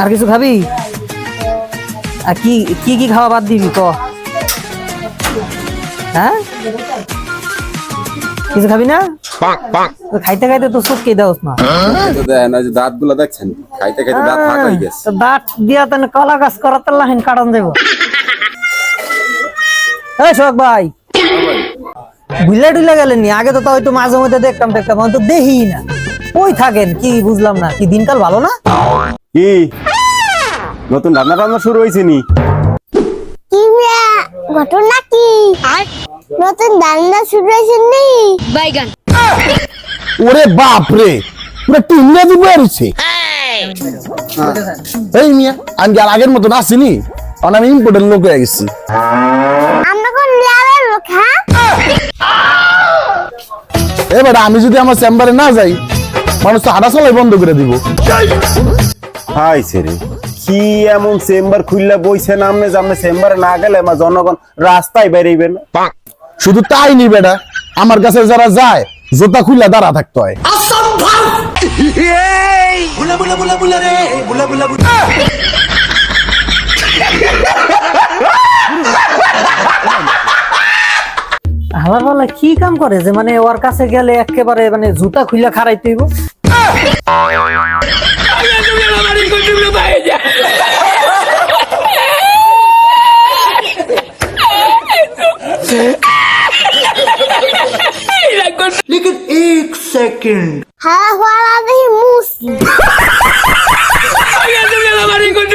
আর কিছু খাবি? আর কি কি কি খাওয়া বাদ দিবি ক? হ্যাঁ, কিছু খাবি না? খাইতে খাইতে তো চোখকে দাওস না। দাঁত গুলা দেখছেন, খাইতে খাইতে দাঁত ফাঁক হয়ে গেছে। দাঁত দিয়া তেন কলা গাছ করাতে লাহিন কাটন দেব। এই শোক ভাই, বুঝলে টুইলা গেলেন নি? আগে তো হয়তো মাঝে মধ্যে দেখতাম তো দেখি না। ওই থাকেন কি বুঝলাম না, কি দিনকাল ভালো না? কি নতুন রান্না বান্না শুরু হয়েছে নি? কি ঘটনা কি? নতুন রান্না শুরু হয়েছে নি? বাইগান। ওরে বাপ রে, পুরো একটা ইংরেজি বই রয়েছে। এই মিয়া, আমি কি আর আগের মতন আসিনি? কারণ আমি ইম্পোর্টেন্ট লোক হয়ে গেছি। আমরা কোন লেভেল লোক? হ্যাঁ, এবার আমি যদি আমার চেম্বারে না যাই, মানুষ তো হাঁটা চলাই বন্ধ করে দিব। হাই সেরে, কি এমন চেম্বার খুললে বইছে না? আমনে জামনে চেম্বারে না গেলে আমার জনগণ রাস্তায় বেরিয়ে না। শুধু তাই নি বেটা, আমার কাছে যারা যায় জুতা খুলে দাঁড়া থাকতে হয়। হালা বলা কি কাম করে যে মানে ওর কাছে গেলে একেবারে মানে জুতা খুলে খারাইতে হইব? लेकिन एक सेकंड হ্যাঁ হওয়ার আগেই মুসলিম। हमारी कुछ